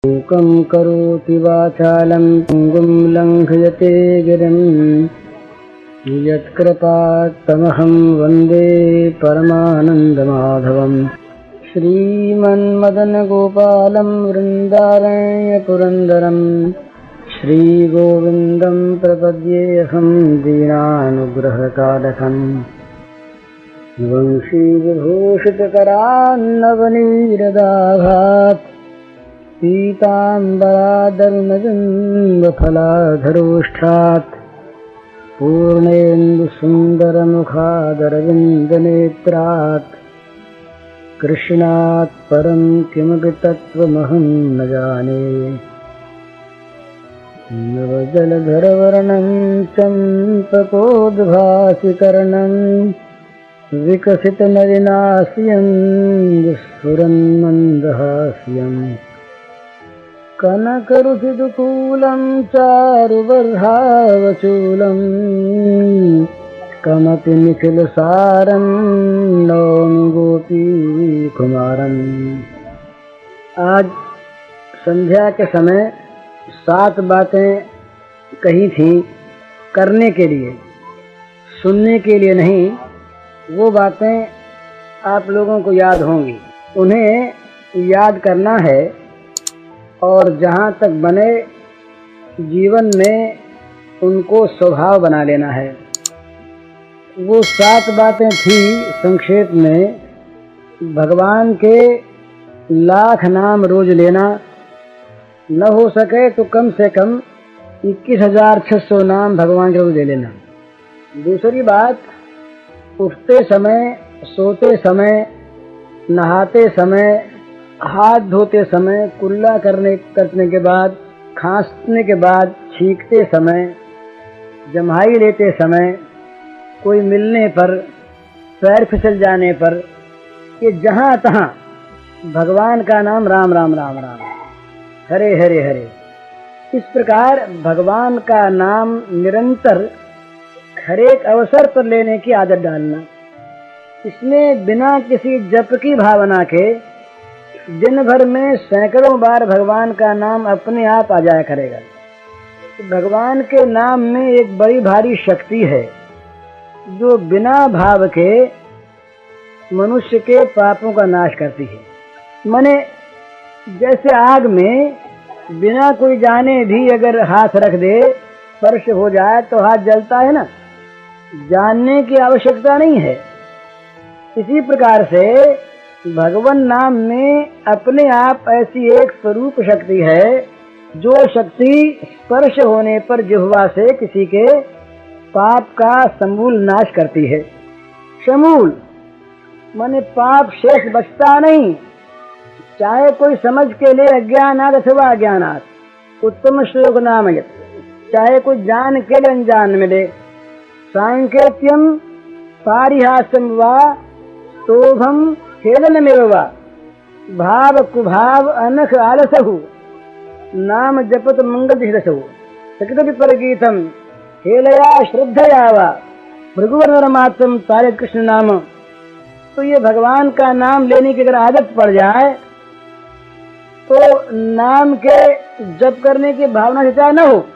मूकं करोति वाचालं पुङ्गुं लङ्घयते गिरिं यत्कृपात्तमहं वन्दे परमानन्दमाधवम्। श्रीमन्मदनगोपालं वृन्दारण्यपुरन्दरं श्रीगोविन्दं प्रपद्येऽहं दीनानुग्रहकालकम्। वंशीविभूषितकरान्नवनीरदाघात् पीताम्बरादरुणबिम्बफलाधरोष्ठात् पूर्णेन्दुसुन्दरमुखादरविन्दनेत्रात् कृष्णात् परं किमपि तत्त्वमहं न जाने। नवजलधरवर्णं चम्पकोद्भासिकर्णं विकसितनलिनास्यं स्फुरन्मन्दहास्यम्। कनकरुचिदुकूलं चारुबर्हावचूलं कमपि निखिलसारं नौमि गोपीकुमारम्। आज संध्या के समय 7 बातें कही थी करने के लिए, सुनने के लिए नहीं। वो बातें आप लोगों को याद होंगी, उन्हें याद करना है और जहाँ तक बने जीवन में उनको स्वभाव बना लेना है। वो 7 बातें थी संक्षेप में। भगवान के लाख नाम रोज लेना, न हो सके तो कम से कम 21,600 नाम भगवान के रोज ले लेना। दूसरी बात, उठते समय, सोते समय, नहाते समय, हाथ धोते समय, कुल्ला करने के बाद, खांसने के बाद, छींकते समय, जम्हाई लेते समय, कोई मिलने पर, पैर फिसल जाने पर, ये जहाँ तहाँ भगवान का नाम राम राम राम राम, हरे हरे हरे। इस प्रकार भगवान का नाम निरंतर हर एक अवसर पर लेने की आदत डालना। इसमें बिना किसी जप की भावना के दिन भर में सैकड़ों बार भगवान का नाम अपने आप आ जाया करेगा। भगवान के नाम में एक बड़ी भारी शक्ति है जो बिना भाव के मनुष्य के पापों का नाश करती है। माने जैसे आग में बिना कोई जाने भी अगर हाथ रख दे, स्पर्श हो जाए तो हाथ जलता है ना, जानने की आवश्यकता नहीं है। इसी प्रकार से भगवान नाम में अपने आप ऐसी एक स्वरूप शक्ति है जो शक्ति स्पर्श होने पर जिह्वा से किसी के पाप का समूल नाश करती है। समूल माने पाप शेष बचता नहीं, चाहे कोई समझ के ले अज्ञानात् अथवा अज्ञानात् उत्तम श्लोक नाम है, चाहे कोई जान के ले अनजान में ले। सांकेत्यम पारिहास्यम वा शोभम खेलनमेव वा भाव कुभाव अनख आलसहु नाम जपत मंगल दिशदसहु सकित विपरगीतम खेलया श्रद्धया वा भृगुवर मात्रम तारे कृष्ण नाम। तो ये भगवान का नाम लेने की अगर आदत पड़ जाए तो नाम के जप करने की भावना से चाहे न हो,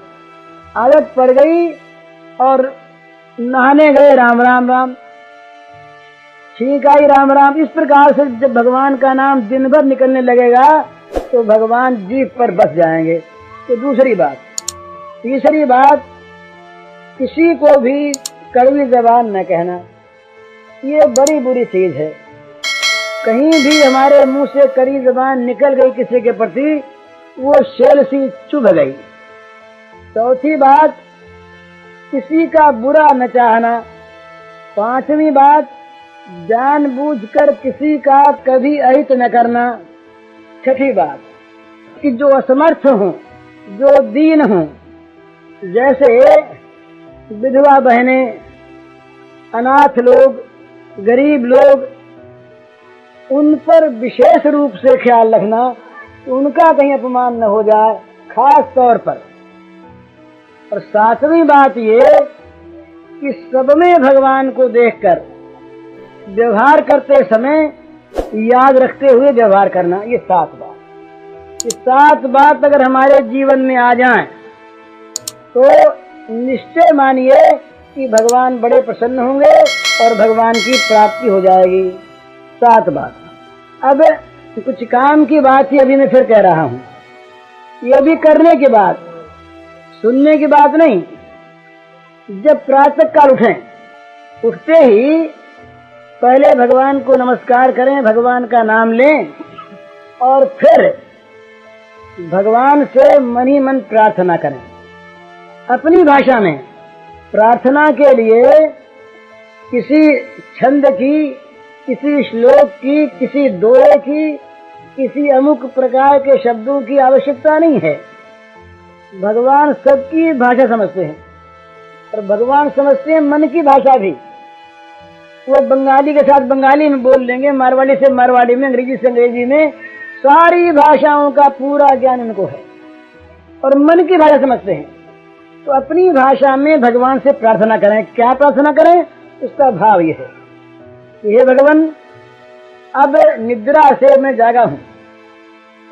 आदत पड़ गई और नहाने गए राम राम राम, छींक आई राम राम। इस प्रकार से जब भगवान का नाम दिन भर निकलने लगेगा तो भगवान जीभ पर बस जाएंगे। तो दूसरी बात। तीसरी बात, किसी को भी कड़वी जबान न कहना, ये बड़ी बुरी चीज है। कहीं भी हमारे मुंह से कड़ी जबान निकल गई किसी के प्रति, वो शेल सी चुभ गई। चौथी बात, किसी का बुरा न चाहना। 5वीं बात, जानबूझकर किसी का कभी अहित न करना। 6ठी बात, कि जो असमर्थ हो, जो दीन हो, जैसे विधवा बहनें, अनाथ लोग, गरीब लोग, उन पर विशेष रूप से ख्याल रखना, उनका कहीं अपमान न हो जाए खास तौर पर। और 7वीं बात ये कि सब में भगवान को देखकर व्यवहार करते समय याद रखते हुए व्यवहार करना। ये 7 बात। कि 7 बात अगर हमारे जीवन में आ जाएं तो निश्चय मानिए कि भगवान बड़े प्रसन्न होंगे और भगवान की प्राप्ति हो जाएगी। 7 बात। अब कुछ काम की बात ही अभी मैं फिर कह रहा हूँ, ये भी करने की बात, सुनने की बात नहीं। जब प्रातः काल उठते ही पहले भगवान को नमस्कार करें, भगवान का नाम लें और फिर भगवान से मन ही मन प्रार्थना करें। अपनी भाषा में प्रार्थना के लिए किसी छंद की, किसी श्लोक की, किसी दोहे की, किसी अमुक प्रकार के शब्दों की आवश्यकता नहीं है। भगवान सबकी भाषा समझते हैं और भगवान समझते हैं मन की भाषा भी। वो बंगाली के साथ बंगाली में बोल लेंगे, मारवाड़ी से मारवाड़ी में, अंग्रेजी से अंग्रेजी में, सारी भाषाओं का पूरा ज्ञान उनको है और मन की भाषा समझते हैं। तो अपनी भाषा में भगवान से प्रार्थना करें। क्या प्रार्थना करें? उसका भाव ये है कि हे भगवान, अब निद्रा से मैं जागा हूँ,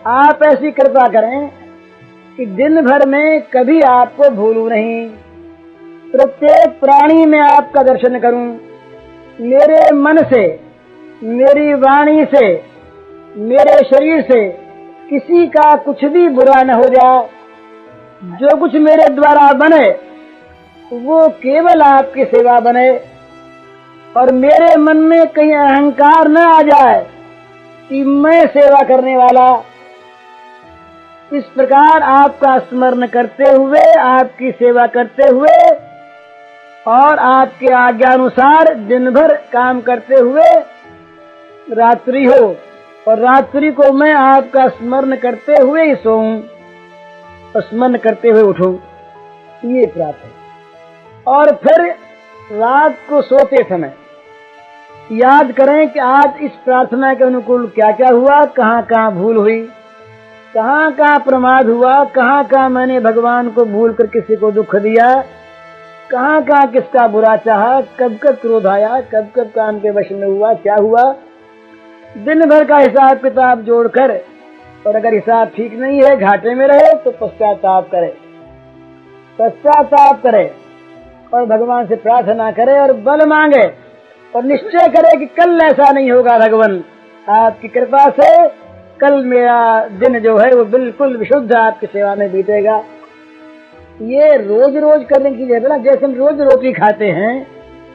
आप ऐसी कृपा करें कि दिन भर में कभी आपको भूलूं नहीं, प्रत्येक प्राणी में आपका दर्शन करूं, मेरे मन से, मेरी वाणी से, मेरे शरीर से किसी का कुछ भी बुरा न हो जाए। जो कुछ मेरे द्वारा बने वो केवल आपकी सेवा बने और मेरे मन में कहीं अहंकार न आ जाए कि मैं सेवा करने वाला। इस प्रकार आपका स्मरण करते हुए, आपकी सेवा करते हुए और आपके आज्ञानुसार दिन भर काम करते हुए रात्रि हो और रात्रि को मैं आपका स्मरण करते हुए ही सोऊं और स्मरण करते हुए उठूं, ये प्राप्त है। और फिर रात को सोते समय याद करें कि आज इस प्रार्थना के अनुकूल क्या क्या हुआ, कहाँ कहाँ भूल हुई, कहाँ कहाँ प्रमाद हुआ, कहाँ कहाँ मैंने भगवान को भूल कर किसी को दुख दिया, कहाँ कहाँ किसका बुरा चाहा, कब कब क्रोध आया, कब कब काम के वश में हुआ, क्या हुआ। दिन भर का हिसाब किताब जोड़कर, और अगर हिसाब ठीक नहीं है, घाटे में रहे, तो पश्चाताप करे और भगवान से प्रार्थना करे और बल मांगे और निश्चय करे कि कल ऐसा नहीं होगा। भगवान आपकी कृपा से कल मेरा दिन जो है वो बिल्कुल विशुद्ध आपकी सेवा में बीतेगा। ये रोज रोज करने की जरूरत है। जैसे हम रोज रोटी खाते हैं,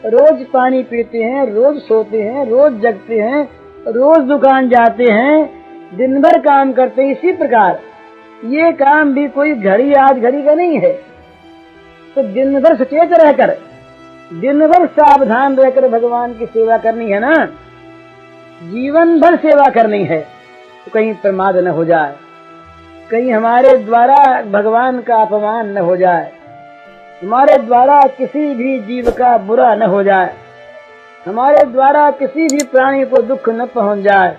रोज पानी पीते हैं, रोज सोते हैं, रोज जगते हैं, रोज दुकान जाते हैं, दिन भर काम करते हैं, इसी प्रकार ये काम भी कोई घड़ी आज घड़ी का नहीं है। तो दिन भर सचेत रहकर, दिन भर सावधान रहकर भगवान की सेवा करनी है ना, जीवन भर सेवा करनी है। तो कहीं प्रमाद न हो जाए, कहीं हमारे द्वारा भगवान का अपमान न हो जाए, हमारे द्वारा किसी भी जीव का बुरा न हो जाए, हमारे द्वारा किसी भी प्राणी को दुख न पहुंच जाए।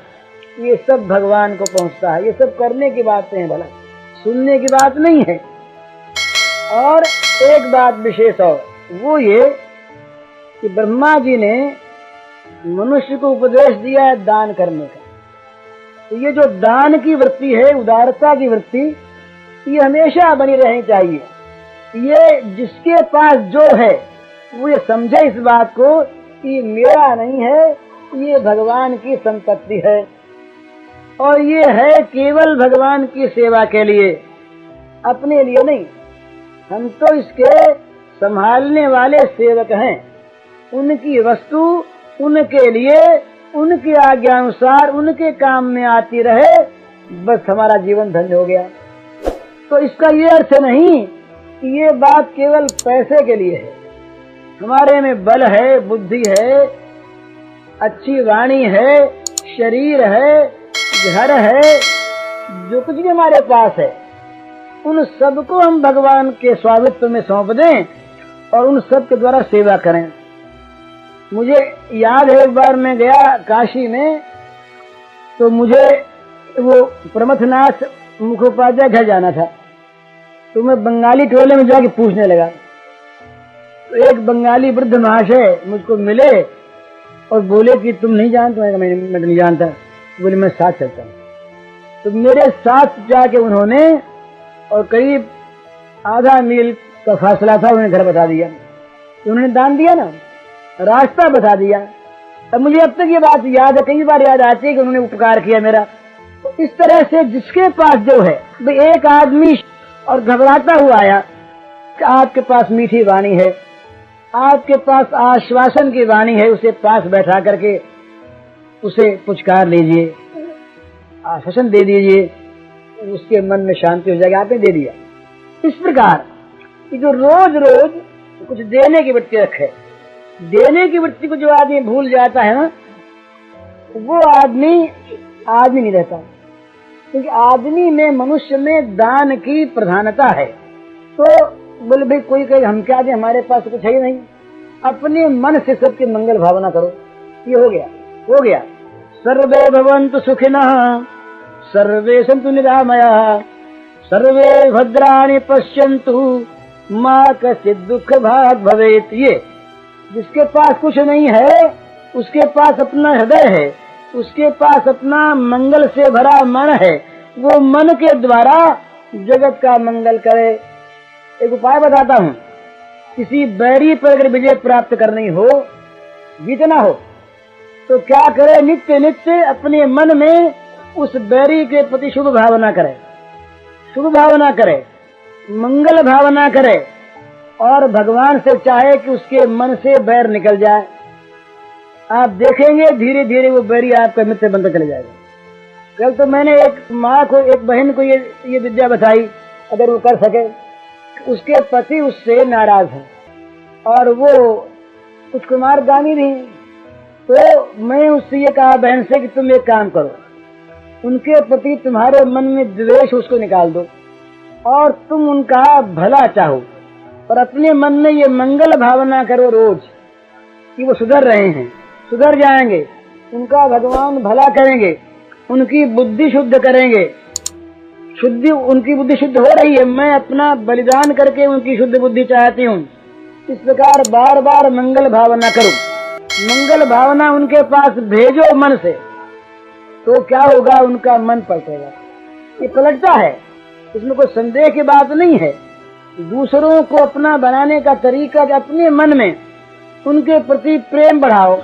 ये सब भगवान को पहुंचता है। ये सब करने की बातें हैं, भला सुनने की बात नहीं है। और एक बात विशेष और वो ये कि ब्रह्मा जी ने मनुष्य को उपदेश दिया है दान करने का। तो ये जो दान की वृत्ति है, उदारता की वृत्ति, ये हमेशा बनी रहनी चाहिए। ये जिसके पास जो है वो ये समझे इस बात को कि मेरा नहीं है, ये भगवान की संपत्ति है और ये है केवल भगवान की सेवा के लिए, अपने लिए नहीं। हम तो इसके संभालने वाले सेवक हैं। उनकी वस्तु उनके लिए, उनकी आज्ञानुसार उनके काम में आती रहे, बस हमारा जीवन धन्य हो गया। तो इसका ये अर्थ नहीं कि ये बात केवल पैसे के लिए है। हमारे में बल है, बुद्धि है, अच्छी वाणी है, शरीर है, घर है, जो कुछ भी हमारे पास है, उन सबको हम भगवान के स्वामित्व में सौंप दें और उन सब के द्वारा सेवा करें। मुझे याद है एक बार मैं गया काशी में, तो मुझे वो प्रमथनाथ मुखोपाध्याय घर जाना था। तो मैं बंगाली टोले में जाके पूछने लगा। तो एक बंगाली वृद्ध महाशय मुझको मिले और बोले कि तुम नहीं जानते? मैं नहीं जानता। बोले मैं साथ चलता हूँ। तो मेरे साथ जाके उन्होंने, और करीब आधा मील का फासला था, उन्हें घर बता दिया। उन्होंने दान दिया ना, रास्ता बता दिया। अब मुझे अब तक ये बात याद है, कई बार याद आती है कि उन्होंने उपकार किया मेरा। तो इस तरह से जिसके पास जो है, एक आदमी और घबराता हुआ आया कि आपके पास मीठी वाणी है, आपके पास आश्वासन की वाणी है, उसे पास बैठा करके उसे पुचकार लीजिए, आश्वासन दे दीजिए, उसके मन में शांति हो जाएगी। आपने दे दिया। इस प्रकार कि जो रोज रोज कुछ देने की वृत्ति रखे, देने की वृत्ति को जो आदमी भूल जाता है ना, वो आदमी नहीं रहता। क्योंकि आदमी में, मनुष्य में दान की प्रधानता है। तो बोले भाई कोई कहे हम क्या दें, हमारे पास कुछ है ही नहीं, अपने मन से सबकी मंगल भावना करो। ये हो गया। सर्वे भवन्तु सुखिनः, सर्वे सन्तु निरामयाः, सर्वे भद्राणि पश्यन्तु मा कश्चित् दुःख भाग् भवेत्। ये जिसके पास कुछ नहीं है, उसके पास अपना हृदय है, उसके पास अपना मंगल से भरा मन है, वो मन के द्वारा जगत का मंगल करे। एक उपाय बताता हूँ। किसी बैरी पर अगर विजय प्राप्त करनी हो, जीतना हो, तो क्या करे? नित्य नित्य अपने मन में उस बैरी के प्रति शुभ भावना करे, शुभ भावना करे, मंगल भावना करे, और भगवान से चाहे कि उसके मन से बैर निकल जाए। आप देखेंगे धीरे धीरे वो बैरी आपका मित्र बनकर चले जाएगा। कल तो मैंने एक माँ को, एक बहन को ये विद्या बताई, अगर वो कर सके। उसके पति उससे नाराज है और वो कुछ कुमारगामी भी। तो मैं उससे ये कहा बहन से कि तुम एक काम करो, उनके प्रति तुम्हारे मन में द्वेष उसको निकाल दो और तुम उनका भला चाहो, और अपने मन में ये मंगल भावना करो रोज कि वो सुधर रहे हैं, सुधर जाएंगे, उनका भगवान भला करेंगे, उनकी बुद्धि शुद्ध करेंगे। उनकी बुद्धि शुद्ध हो रही है, मैं अपना बलिदान करके उनकी शुद्ध बुद्धि चाहती हूँ। इस प्रकार बार बार मंगल भावना करो, मंगल भावना उनके पास भेजो मन से, तो क्या होगा? उनका मन पलटेगा। ये पलटता है, इसमें कोई संदेह की बात नहीं है। दूसरों को अपना बनाने का तरीका, अपने मन में उनके प्रति प्रेम बढ़ाओ,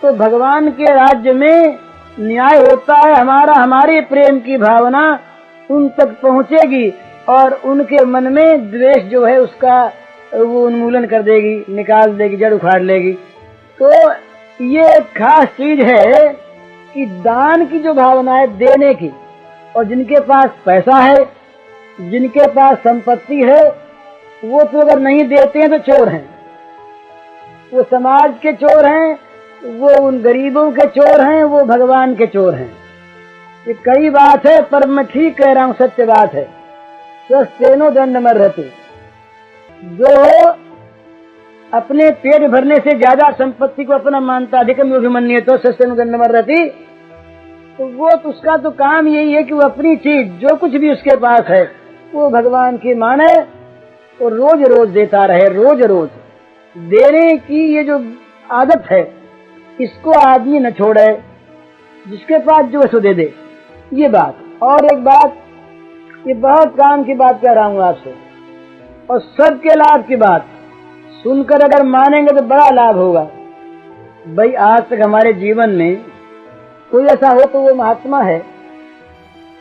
तो भगवान के राज्य में न्याय होता है। हमारे प्रेम की भावना उन तक पहुंचेगी और उनके मन में द्वेष जो है उसका वो उन्मूलन कर देगी, निकाल देगी, जड़ उखाड़ लेगी। तो ये एक खास चीज है कि दान की जो भावना है, देने की, और जिनके पास पैसा है, जिनके पास संपत्ति है, वो तो अगर नहीं देते हैं तो चोर हैं, वो समाज के चोर हैं, वो उन गरीबों के चोर हैं, वो भगवान के चोर हैं। ये कई बात है, पर मैं ठीक कह रहा हूँ, सत्य बात है। स्वस्थेनो दंड मर्हति, जो अपने पेट भरने से ज्यादा संपत्ति को अपना मानता, अधिकम योगिमन्ये तो स्वस्थेनो दंड मर्हति, तो वो तो उसका तो काम यही है कि वो अपनी चीज जो कुछ भी उसके पास है वो भगवान की माने और रोज रोज देता रहे। रोज रोज देने की ये जो आदत है, इसको आदमी न छोड़े, जिसके पास जो है सो दे दे। ये बात। और एक बात, ये बहुत काम की बात कह रहा हूँ आपसे, और सबके लाभ की बात सुनकर अगर मानेंगे तो बड़ा लाभ होगा। भाई आज तक हमारे जीवन में कोई ऐसा हो तो वो महात्मा है,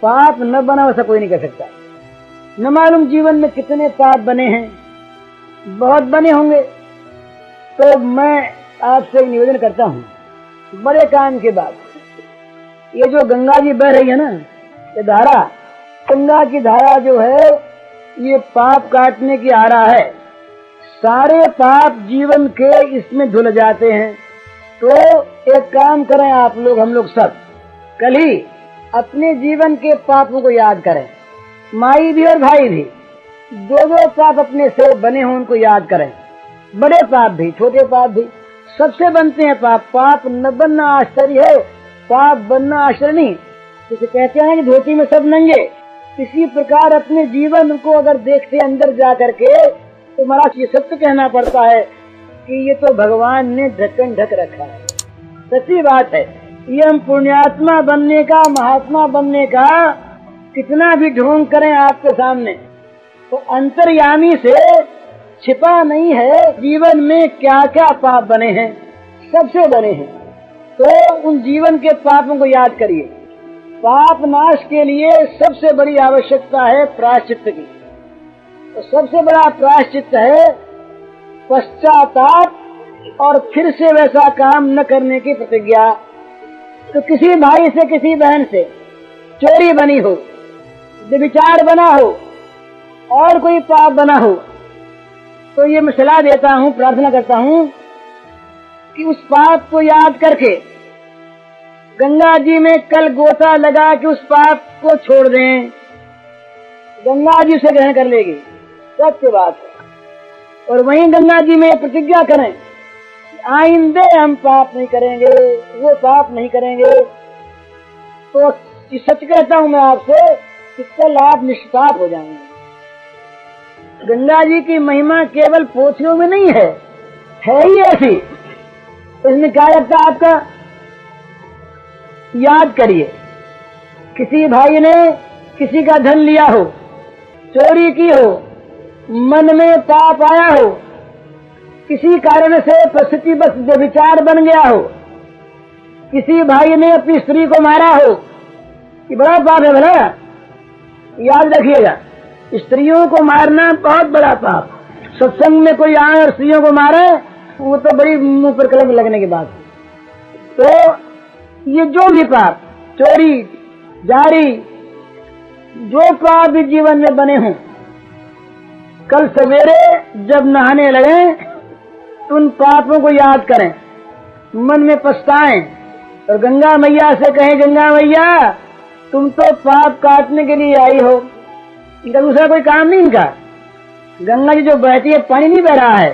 पाप न बना वैसा कोई नहीं कर सकता। न मालूम जीवन में कितने पाप बने हैं, बहुत बने होंगे। तो मैं आपसे एक निवेदन करता हूँ, बड़े काम की बात, ये जो गंगा जी बह रही है ना, ये धारा, गंगा की धारा जो है ये पाप काटने की आ रहा है। सारे पाप जीवन के इसमें धुल जाते हैं। तो एक काम करें आप लोग, हम लोग सब कल ही अपने जीवन के पापों को याद करें, माई भी और भाई भी, जो पाप अपने से बने हों उनको याद करें। बड़े पाप भी, छोटे पाप भी, सबसे बनते हैं पाप। पाप न बनना आश्चर्य है, पाप बनना आश्चर्य नहीं। जैसे कहते हैं कि धोती में सब नंगे, इसी प्रकार अपने जीवन को अगर देखते अंदर जा करके तो महाराज ये सत्य कहना पड़ता है कि ये तो भगवान ने ढक्कन ढक रखा है। सच्ची बात है। ये हम पुण्यात्मा बनने का, महात्मा बनने का कितना भी ढोंग करें आपके सामने, तो अंतर्यामी से छिपा नहीं है जीवन में क्या क्या पाप बने हैं, सबसे बने हैं। तो उन जीवन के पापों को याद करिए। पाप नाश के लिए सबसे बड़ी आवश्यकता है प्रायश्चित्त की। तो सबसे बड़ा प्रायश्चित्त है पश्चाताप और फिर से वैसा काम न करने की प्रतिज्ञा। तो किसी भाई से, किसी बहन से चोरी बनी हो, व्यभिचार बना हो और कोई पाप बना हो, तो ये मैं सलाह देता हूँ, प्रार्थना करता हूँ कि उस पाप को याद करके गंगा जी में कल गोता लगा के उस पाप को छोड़ दें। गंगा जी से ग्रहण कर लेगी, सत्य बात है। और वहीं गंगा जी में प्रतिज्ञा करें आइंदे हम पाप नहीं करेंगे, वो पाप नहीं करेंगे। तो सच कहता हूं मैं आपसे कि कल आप निष्पाप हो जाएंगे। गंगा जी की महिमा केवल पोथियों में नहीं है, है ही ऐसी। इसमें क्या लगता है आपका? याद करिए, किसी भाई ने किसी का धन लिया हो, चोरी की हो, मन में पाप आया हो, किसी कारण से परिस्थिति बस व्यभिचार बन गया हो, किसी भाई ने अपनी स्त्री को मारा हो, ये बड़ा पाप है भला, याद रखिएगा। स्त्रियों को मारना बहुत बड़ा पाप। सत्संग में कोई आए और स्त्रियों को मारे, वो तो बड़ी मुंह पर कलम लगने की बात। तो ये जो भी पाप, चोरी, जारी, जो पाप भी जीवन में बने हों, कल सवेरे जब नहाने लगे तो उन पापों को याद करें, मन में पछताएं और गंगा मैया से कहें, गंगा मैया तुम तो पाप काटने के लिए आई हो, इनका दूसरा कोई काम नहीं। इनका गंगा जी जो बहती है, पानी नहीं बह रहा है,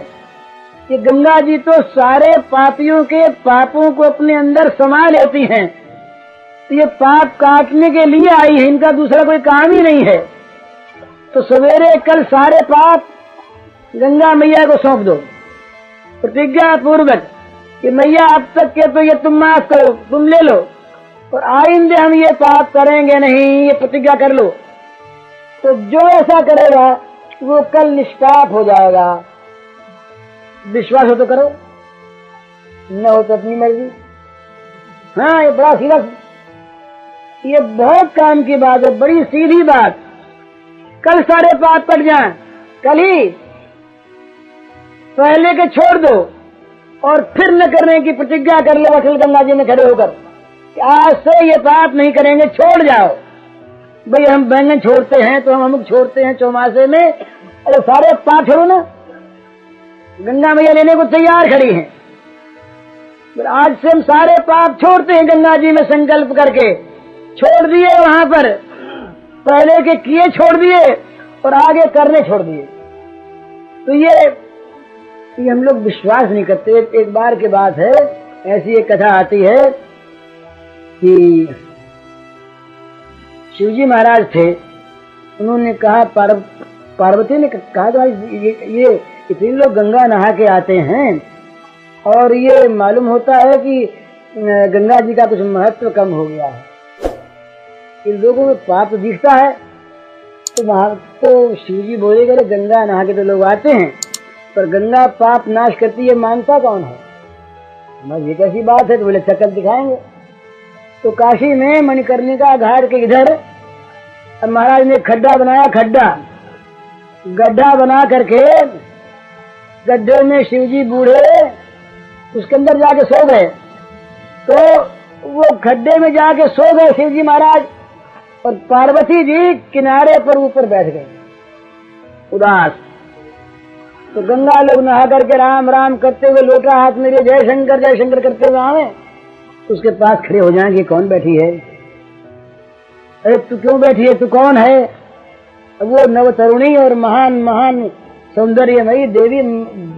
कि गंगा जी तो सारे पापियों के पापों को अपने अंदर समा लेती हैं। तो ये पाप काटने के लिए आई है, इनका दूसरा कोई काम ही नहीं है। तो सवेरे कल सारे पाप गंगा मैया को सौंप दो, प्रतिज्ञा पूर्वक कि मैया अब तक के तो ये तुम माफ करो, तुम ले लो, और आइंदे हम ये पाप करेंगे नहीं, ये प्रतिज्ञा कर लो। तो जो ऐसा करेगा वो कल निष्पाप हो जाएगा। विश्वास हो तो करो, न हो तो अपनी मर्जी। हाँ, ये बड़ा सीधा, ये बहुत काम की बात है, बड़ी सीधी बात। कल सारे पाप कट जाएं, कल ही पहले के छोड़ दो और फिर न करने की प्रतिज्ञा कर लो अटल गंगा जी में खड़े होकर कि आज से ये पाप नहीं करेंगे, छोड़ जाओ। भाई हम बैंगन छोड़ते हैं तो हम अमुक छोड़ते हैं चौमासे में, अरे सारे पाप छोड़ो ना। गंगा मैया लेने को तैयार खड़ी हैं। आज से हम सारे पाप छोड़ते हैं, गंगा जी में संकल्प करके छोड़ दिए, वहां पर पहले के किए छोड़ दिए और आगे करने छोड़ दिए। तो ये हम लोग विश्वास नहीं करते। एक बार की बात है, ऐसी एक कथा आती है कि शिवजी महाराज थे, उन्होंने कहा, पार्वती ने कहा ये इतने लोग गंगा नहा के आते हैं और ये मालूम होता है कि गंगा जी का कुछ महत्व कम हो गया है, इन लोगों में पाप दिखता है। तो शिवजी बोले, गए गंगा नहा के तो लोग आते हैं, पर गंगा पाप नाश करती है, मानता कौन है? मैं ये कैसी बात है? तो बोले शक्ल दिखाएंगे। तो काशी में मणिकर्णिका घाट के इधर महाराज ने खड्डा बनाया, गड्ढा बना करके गड्ढे में शिवजी बूढ़े उसके अंदर जाके सो गए। तो वो गड्ढे में जाके सो गए शिवजी महाराज, और पार्वती जी किनारे पर ऊपर बैठ गए उदास। तो गंगा लोग नहा करके राम राम करते हुए, लोटा हाथ में जय शंकर करते हुए आवे, उसके पास खड़े हो जाएंगे, कौन बैठी है? अरे तू क्यों बैठी है, तू कौन है? वो नवतरुणी और महान सौंदर्यमयी देवी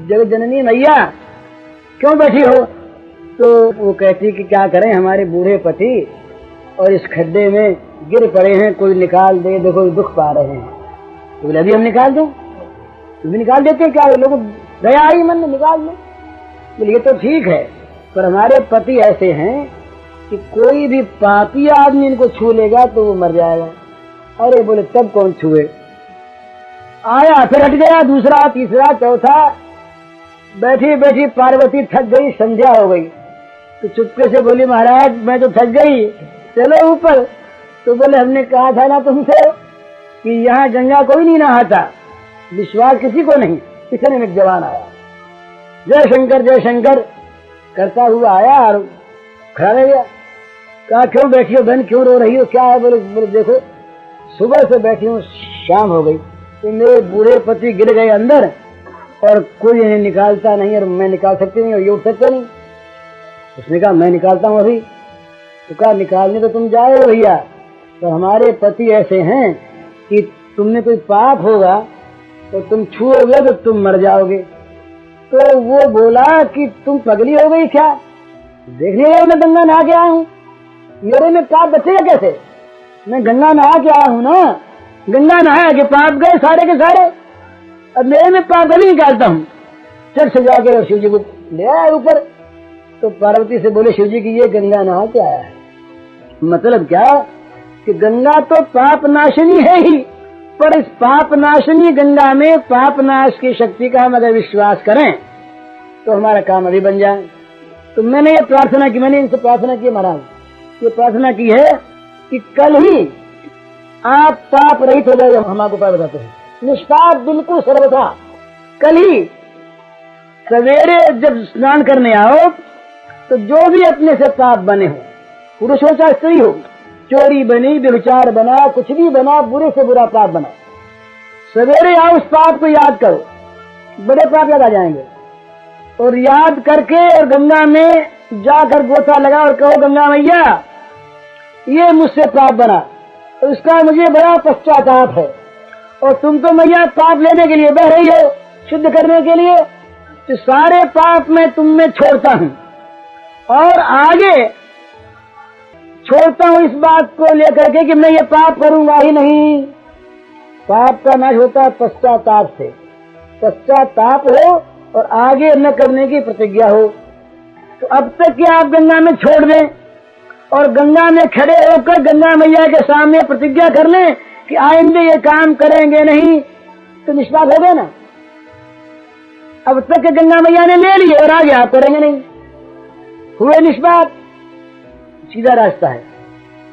जगत जननी मैया क्यों बैठी हो? तो वो कहती कि क्या करें, हमारे बूढ़े पति और इस खड्डे में गिर पड़े हैं, कोई निकाल दे, देखो दुख पा रहे हैं। तो बोले अभी हम निकाल दें, भी निकाल देते हैं, क्या लोगों दया आई मन में, निकाल दें। बोले ये तो ठीक है, पर हमारे पति ऐसे हैं कि कोई भी पापी आदमी इनको छू लेगा तो वो मर जाएगा। अरे बोले तब कौन छुए। आया फिर हट गया, दूसरा तीसरा चौथा। बैठी बैठी पार्वती थक गई, संध्या हो गई, तो चुपके से बोली महाराज मैं तो थक गई, चलो ऊपर। तो बोले हमने कहा था ना तुमसे कि यहाँ गंगा कोई नहीं नहाता, विश्वास किसी को नहीं। इतने में जवान आया, जय शंकर करता हुआ आया और खड़ा रह गया। कहा क्यों बैठी हो बहन, क्यों रो रही हो, क्या है? बोले देखो सुबह से बैठी हूँ, शाम हो गई, तो मेरे बूढ़े पति गिर गए अंदर और कोई इन्हें निकालता नहीं, और मैं निकाल सकती नहीं और ये उठ सकते नहीं। उसने कहा मैं निकालता हूँ अभी। तो कहा निकालने तो तुम जाओ भैया, तो हमारे पति ऐसे हैं कि तुमने कोई पाप होगा तो तुम छूओगे तो तुम मर जाओगे। तो वो बोला कि तुम पगली हो गई क्या, देख लिया मैं गंगा नहा के आया हूँ, मेरे में पाप बचेगा कैसे? मैं गंगा नहा के आया हूँ ना, गंगा नहाया के पाप गए सारे के सारे, अब मेरे में पाप नहीं निकालता हूँ। चल से जाकर शिव जी को ले आया ऊपर। तो पार्वती से बोले शिव जी की ये गंगा नहा के आया है। मतलब क्या कि गंगा तो पाप नाशिनी है ही, पर इस पाप नाशिनी गंगा में पाप नाश की शक्ति का हम अगर विश्वास करें तो हमारा काम अभी बन जाए। तो मैंने ये प्रार्थना की, मैंने इनसे प्रार्थना की महाराज, ये प्रार्थना की है कि कल ही आप पाप रहित हो जाए। हम आपको पाप बताते हैं, निष्पाप बिल्कुल सर्वथा। कल ही सवेरे जब स्नान करने आओ तो जो भी अपने से पाप बने हो, पुरुष हो चाहे स्त्री हो, चोरी बनी, व्यभिचार बना, कुछ भी बना, बुरे से बुरा पाप बना, सवेरे आओ उस पाप को याद करो, बड़े पाप याद आ जाएंगे। और याद करके और गंगा में जाकर गोता लगा और कहो गंगा मैया ये मुझसे पाप बना, तो इसका मुझे बड़ा पश्चाताप है, और तुम तो मैया पाप लेने के लिए बह रही हो, शुद्ध करने के लिए, तो सारे पाप मैं तुम में छोड़ता हूं और आगे छोड़ता हूं इस बात को लेकर के कि मैं ये पाप करूंगा ही नहीं। पाप का नाश होता है पश्चाताप से, पश्चाताप हो और आगे न करने की प्रतिज्ञा हो। तो अब तक कि आप गंगा में छोड़ दें और गंगा में खड़े होकर गंगा मैया के सामने प्रतिज्ञा कर लें कि आइंदे ये काम करेंगे नहीं, तो निष्पाप हो गए ना। अब तक के गंगा मैया ने ले लिए और आगे आप करेंगे नहीं, हुए निष्पाप। सीधा रास्ता है।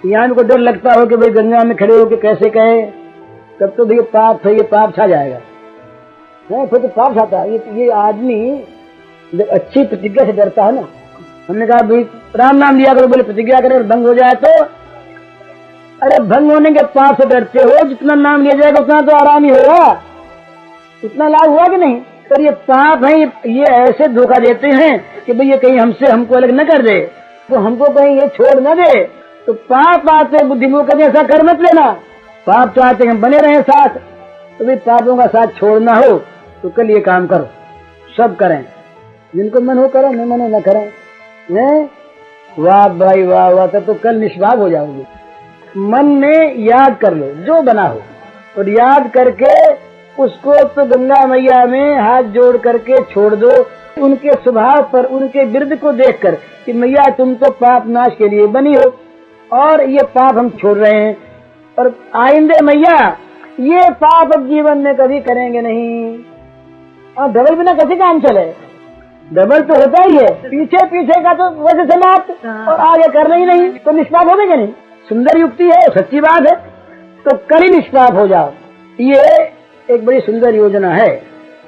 यहाँ को डर लगता हो कि भाई गंगा में खड़े होकर कैसे कहे, तब तो भैया पाप है, ये पाप छा जाएगा। नहीं फिर तो पाप छाता है। ये आदमी जब अच्छी प्रतिज्ञा से डरता है ना, हमने कहा भाई राम नाम लिया करो, बोले प्रतिज्ञा करें और भंग हो जाए तो, अरे भंग होने के पाप से डरते हो, जितना नाम लिया जाएगा उतना तो आराम ही होगा, उतना लाभ हुआ कि नहीं। पर ये पाप है, ये ऐसे धोखा देते हैं कि भाई ये कहीं हमको अलग न कर दे, तो हमको कहीं ये छोड़ न दे। तो पाप आते बुद्धि को कभी ऐसा कर मत लेना। पाप चाहते हैं बने रहे साथ, तो भाई पापों का साथ छोड़ना हो तो कल ये काम करो, सब करें, जिनको मन हो करें, नहीं मने न करें। वाह भाई वाह वाह, तो कल निष्पाप हो जाओगे। मन में याद कर लो जो बना हो, और याद करके उसको तो गंगा मैया में हाथ जोड़ करके छोड़ दो। उनके स्वभाव पर, उनके विरुद्ध को देखकर कि मैया तुम तो पाप नाश के लिए बनी हो और ये पाप हम छोड़ रहे हैं, और आइंदे मैया ये पाप अब जीवन में कभी करेंगे नहीं। और डबल बिना कैसे काम चले, डबल तो होता ही है, पीछे पीछे का तो वैसे समाप्त और आगे करना ही नहीं, तो निष्पाप हो गए नहीं। सुंदर युक्ति है, सच्ची बात है, तो कल ही निष्पाप हो जाओ। ये एक बड़ी सुंदर योजना है,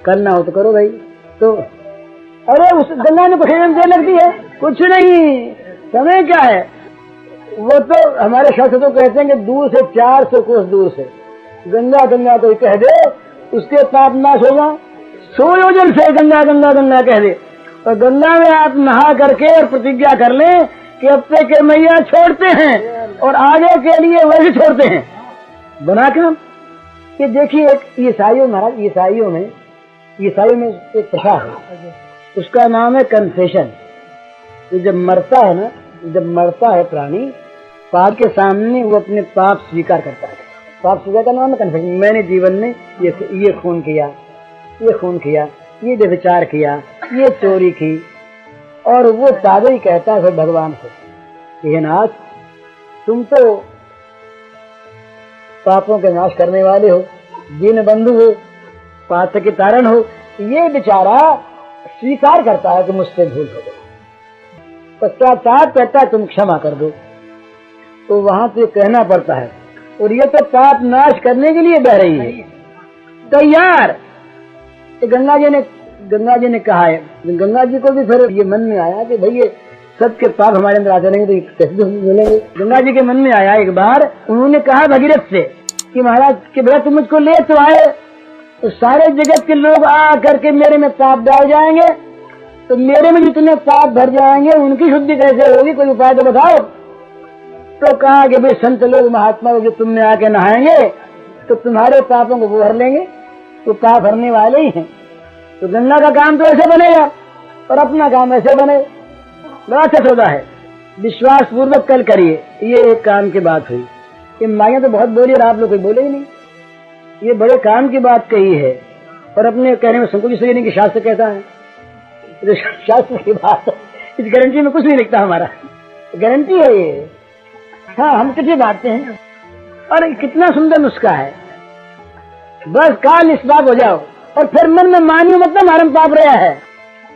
करना हो तो करो भाई। तो अरे उस गंगा में देर लगती है, कुछ नहीं, समय क्या है। वो तो हमारे शास्त्र तो कहते हैं कि दूर से 400 कोस दूर से गंगा गंगा कोई कह दे उसके पाप नाश होगा। 100 योजन से गंगा गंगा गंगा कह दे, और गंगा में आप नहा करके और प्रतिज्ञा कर लें कि अब तक के मैया छोड़ते हैं और आगे के लिए वैसे छोड़ते हैं बना के। कि देखिए एक ईसाइयों महाराज, ईसाइयों में एक प्रथा है, उसका नाम है कन्फेशन। तो जब मरता है ना, जब मरता है प्राणी, पाप के सामने वो अपने पाप स्वीकार करता है। पाप स्वीकार का नाम है कन्फेशन। मैंने जीवन में ये खून किया, ये व्यभिचार किया, ये चोरी की, और वो ताज़ा ही कहता है फिर भगवान से, हे नाथ तुम तो पापों के नाश करने वाले हो, दीन बंधु हो, पाप के तारण हो, ये बेचारा स्वीकार करता है कि मुझसे भूल हो गई, पश्चाताप कहता तुम क्षमा कर दो, तो वहां से कहना पड़ता है। और ये तो पाप नाश करने के लिए बह रही है, तैयार। गंगा जी ने कहा है, गंगा जी को भी फिर ये मन में आया कि भाई ये सबके पाप हमारे अंदर आते रहेंगे तो कैसे मिलेंगे। गंगा जी के मन में आया एक बार, उन्होंने कहा भगीरथ से कि महाराज कि भैया तुम मुझको ले तो आए, तो सारे जगत के लोग आ करके मेरे में पाप डाल जाएंगे, तो मेरे में जितने पाप भर जाएंगे उनकी शुद्धि कैसे होगी, कोई उपाय तो बताओ। तो कहा कि भाई संत लोग महात्मा लोग जो तुमने आके नहाएंगे तो तुम्हारे पापों को वो भर लेंगे, तो पाप भरने वाले ही हैं। तो गंगा का काम तो ऐसे बनेगा और अपना काम ऐसे बने, बड़ा अच्छा सौदा है। विश्वास पूर्वक कल करिए, ये एक काम की बात हुई। ये माया तो बहुत बोली और आप लोग कोई बोले ही नहीं, ये बड़े काम की बात कही है और अपने कहने में संकोच इसलिए नहीं कि शास्त्र कहता है, तो शास्त्र की बात है, इस गारंटी में कुछ नहीं लिखता, हमारा गारंटी है ये। हाँ, हम किसी बातें हैं और कितना सुंदर नुस्खा है, बस काल निष्पाप हो जाओ और फिर मन में मानियो मतलब हमारे पाप रहा है।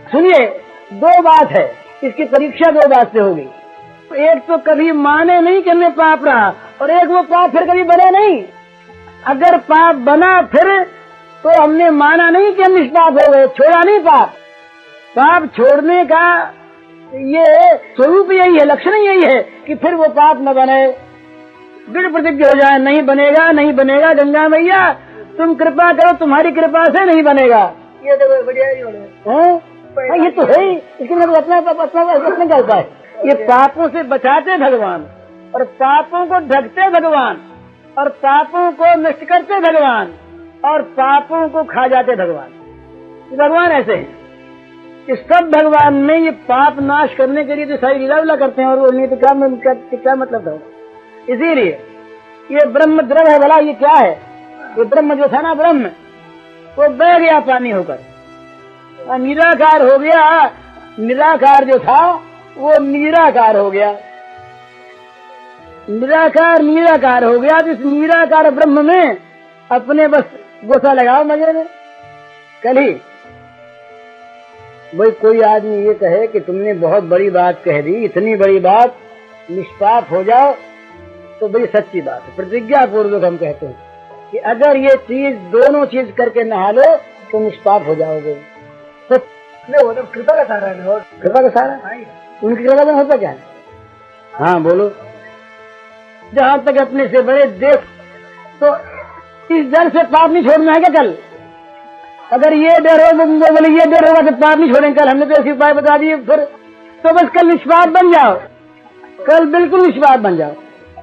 सुनिए, दो बात है, इसकी परीक्षा दो बात से होगी। एक तो कभी माने नहीं कि हमें पाप रहा, और एक वो पाप फिर कभी बने नहीं। अगर पाप बना फिर तो हमने माना नहीं कि हम निष्पाप हो गए, छोड़ा नहीं पाप। पाप छोड़ने का ये स्वरूप यही है, लक्षण यही है कि फिर वो पाप न बने, दृढ़ प्रतिज्ञा हो जाए नहीं बनेगा, नहीं बनेगा। गंगा मैया तुम कृपा करो, तुम्हारी कृपा से नहीं बनेगा। ये तो बढ़िया ही हो रहा है, ये तो है ही। इसके मतलब अपना चलता है। ये पापों से बचाते भगवान, और पापों को ढकते भगवान, और पापों को नष्ट करते भगवान, और पापों को खा जाते भगवान। भगवान ऐसे हैं, इस सब भगवान में ये पाप नाश करने के लिए तो सारी लीला विला करते हैं, और वो नहीं तो क्या मतलब था। इसीलिए ये ब्रह्म द्रव है, भला ये क्या है? ये ब्रह्म जो था ना, ब्रह्म वो बह गया पानी होकर, निराकार हो गया। निराकार जो था वो निराकार हो गया, निराकार हो गया। तो इस निराकार ब्रह्म में अपने बस गोसा लगाओ मजे में। कल ही भाई कोई आदमी ये कहे कि तुमने बहुत बड़ी बात कह दी, इतनी बड़ी बात, निष्पाप हो जाओ, तो बड़ी सच्ची बात है। प्रतिज्ञा पूर्वक हम कहते हैं कि अगर ये चीज दोनों चीज करके नहा लो तो निष्पाप हो जाओगे। तो कृपा का सारा है, कृपा का सारा उनकी कृपा में होता क्या है? हाँ बोलो। जहाँ तक अपने से बड़े देख, तो इस डर से पाप नहीं छोड़ना है क्या? कल अगर ये डर हो, बोले ये डर होगा तो पाप नहीं छोड़ेंगे। कल हमने तो ऐसे उपाय बता दिए, फिर तो बस कल निष्पाप बन जाओ, कल बिल्कुल निष्पाप बन जाओ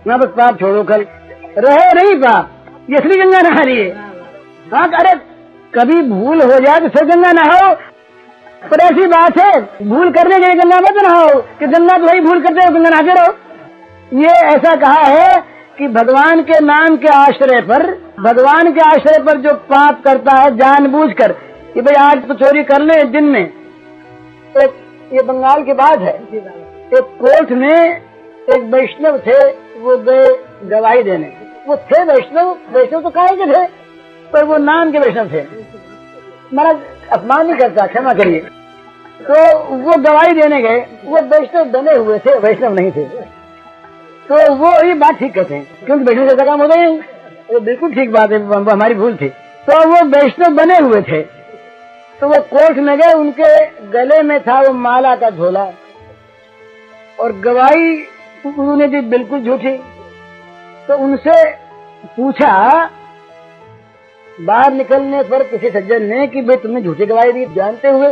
ना, बस पाप छोड़ो, कल रहे नहीं पाप। ये इसलिए गंगा नहा रही है। हाँ, अरे कभी भूल हो जाए तो फिर गंगा नहाओ, पर ऐसी बात है भूल करने के लिए गंगा मत नहाओ कि गंगा तो वही भूल करते हो, गंगा नहाते रहो। ये ऐसा कहा है कि भगवान के नाम के आश्रय पर, भगवान के आश्रय पर जो पाप करता है जानबूझकर कि भाई आज तो चोरी कर ले दिन में। ये बंगाल की बात है, एक कोर्ट में एक वैष्णव थे, वो गए गवाही देने। वो थे वैष्णव तो काहे के थे, पर वो नाम के वैष्णव थे। महाराज अपमान नहीं करता, क्षमा करिए। तो वो गवाही देने गए, वो वैष्णव बने हुए थे, वैष्णव नहीं थे। तो वो ये बात ठीक कहते हैं, क्योंकि वैष्णव जैसा काम होता है, वो बिल्कुल ठीक बात है, हमारी भूल थी। तो वो वैष्णव बने हुए थे, तो वो कोर्ट में गए, उनके गले में था वो माला का झोला, और गवाही उन्होंने दी बिल्कुल झूठी। तो उनसे पूछा बाहर निकलने पर किसी सज्जन ने कि भाई तुमने झूठी गवाही दी जानते हुए,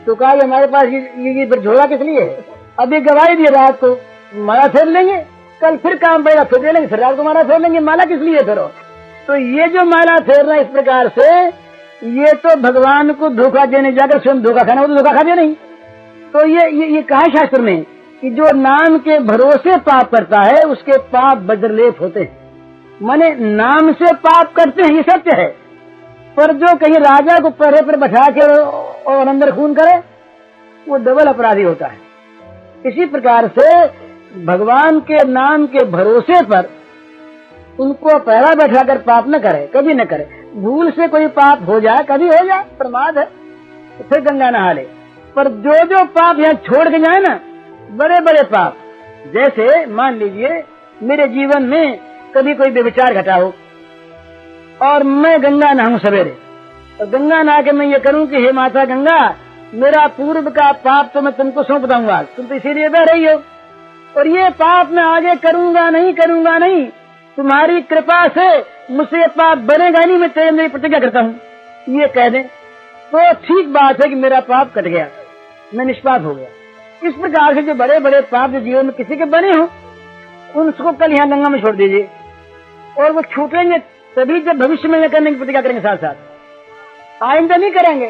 तो कहा हमारे पास ये झोला किस लिए है? अभी गवाही दी, रात को माला फेर लेंगे, कल फिर काम पड़ेगा फिर दे लेंगे, फिर रात को माला फेर लेंगे, माला किस लिए फेरो? तो ये जो माला फेरना इस प्रकार से, ये तो भगवान को धोखा देने जाकर स्वयं धोखा खाना, वो तो धोखा खाते नहीं। तो ये कहा शास्त्र में कि जो नाम के भरोसे पाप करता है उसके पाप वज्रलेप होते हैं। माने नाम से पाप करते हैं, ये सत्य है, पर जो कहीं राजा को पहरे पर बैठा के और अंदर खून करे वो डबल अपराधी होता है। इसी प्रकार से भगवान के नाम के भरोसे पर उनको पहरा बैठा कर पाप न करे, कभी न करे। भूल से कोई पाप हो जाए, कभी हो जाए, प्रमाद है, तो फिर गंगा नहा ले। पर जो जो पाप यहाँ छोड़ के जाए ना, बड़े बड़े पाप, जैसे मान लीजिए मेरे जीवन में कभी कोई व्यभिचार घटा हो और मैं गंगा नहाऊं सवेरे, और गंगा नहा के मैं ये करूं कि हे माता गंगा, मेरा पूर्व का पाप तो मैं तुमको सौंप दूंगा, तुम तो इसीलिए बह रही हो, और ये पाप मैं आगे करूंगा नहीं, तुम्हारी कृपा से मुझसे ये पाप बनेगा नहीं, मैं तेरे मेरी प्रतिज्ञा करता हूँ, ये कह दें तो ठीक बात है कि मेरा पाप कट गया, मैं निष्पाप हो गया। इस प्रकार से जो बड़े बड़े पाप जो जीवन में किसी के बने हो, उनको कल यहाँ गंगा में छोड़ दीजिए, और वो छूटेंगे तभी जब भविष्य में करने की प्रतिज्ञा करेंगे, साथ साथ आइंदा नहीं करेंगे।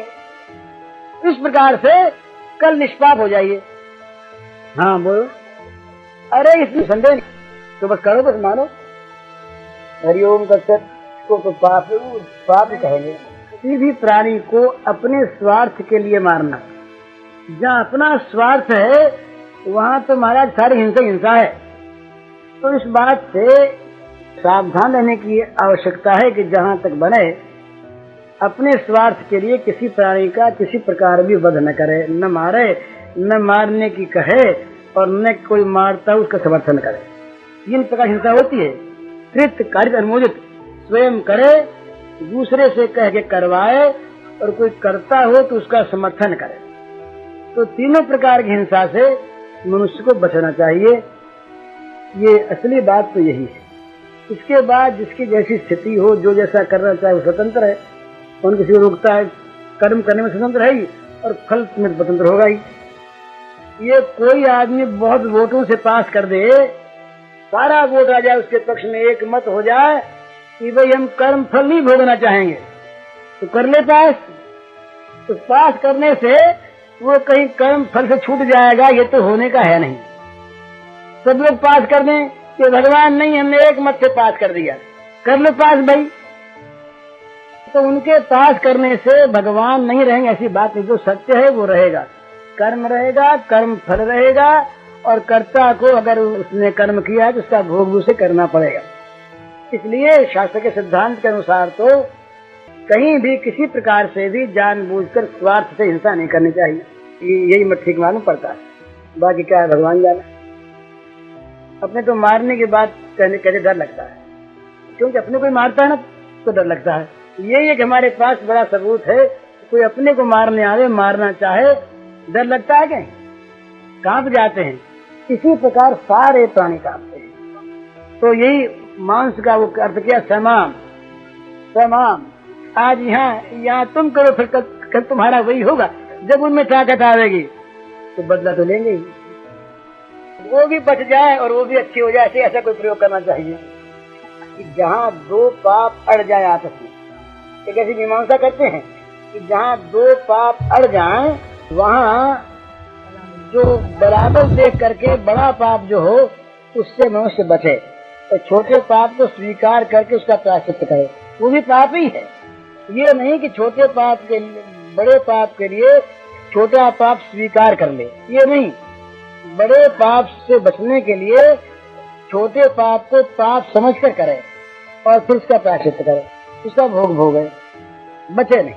इस प्रकार से कल निष्पाप हो जाइए। हाँ बोलो। अरे इसमें संदेह नहीं, तो बस करो, बस मानो। हरिओम तत्सत को तो पाप कहेंगे। किसी भी प्राणी को अपने स्वार्थ के लिए मारना, जहाँ अपना स्वार्थ है वहाँ तो महाराज सारी हिंसा है। तो इस बात से सावधान रहने की आवश्यकता है कि जहाँ तक बने अपने स्वार्थ के लिए किसी प्राणी का किसी प्रकार भी वध न करे, न मारे, न मारने की कहे, और न कोई मारता उसका समर्थन करे। तीन प्रकार हिंसा होती है, कृत, कारित, अनुमोदित। स्वयं करे, दूसरे से कह के करवाए, और कोई करता हो तो उसका समर्थन करे। तो तीनों प्रकार की हिंसा से मनुष्य को बचना चाहिए। ये असली बात तो यही है। इसके बाद जिसकी जैसी स्थिति हो, जो जैसा करना चाहे वो स्वतंत्र है, कौन किसी को रोकता है? कर्म करने में स्वतंत्र है ही, और फल में स्वतंत्र होगा ही। ये कोई आदमी बहुत वोटों से पास कर दे, सारा वोट आ जाए उसके पक्ष में, एक मत हो जाए कि भाई हम कर्म फल नहीं भोगना चाहेंगे, तो कर ले पास। तो पास करने से वो कहीं कर्म फल से छूट जाएगा, ये तो होने का है नहीं। सब लोग पास कर दें कि भगवान नहीं, हमने एक मत से पास कर दिया, कर लो पास भाई, तो उनके पास करने से भगवान नहीं रहेंगे, ऐसी बात नहीं। जो सत्य है वो रहेगा, कर्म रहेगा, कर्म फल रहेगा, और कर्ता को अगर उसने कर्म किया है तो उसका भोग उसे करना पड़ेगा। इसलिए शास्त्र के सिद्धांत के अनुसार तो कहीं भी किसी प्रकार से भी जानबूझकर स्वार्थ से हिंसा नहीं करनी चाहिए। यही मत ठीक मालूम पड़ता है, बाकी क्या है भगवान जाने। अपने तो मारने की बात कहने डर लगता है, क्योंकि अपने कोई मारता है ना तो डर लगता है। यही एक हमारे पास बड़ा सबूत है, कोई अपने को मारने आवे, मारना चाहे, डर लगता है, कहीं कांप जाते हैं। इसी प्रकार सारे प्राणी कांपते हैं। तो यही मांस का वो अर्थ किया, समाम। आज यहाँ तुम करो, फिर कल तुम्हारा वही होगा। जब उनमें ताकत आवेगी तो बदला तो लेंगे ही, वो भी बच जाए और वो भी अच्छी हो जाए। ऐसा कोई प्रयोग करना चाहिए कि जहाँ दो पाप अड़ जाए आपस में। एक ऐसी मीमांसा करते हैं कि जहाँ दो पाप अड़ जाएं, वहाँ जो बराबर देख करके बड़ा पाप जो हो उससे मनुष्य बचे, और छोटे पाप को स्वीकार करके उसका प्रायश्चित करे, वो भी पाप ही है। ये नहीं कि छोटे पाप के बड़े पाप के लिए छोटा पाप स्वीकार कर ले, ये नहीं। बड़े पाप से बचने के लिए छोटे पाप को पाप समझकर करे, और फिर उसका प्रायश्चित करे, उसका भोग भोगे, बचे नहीं।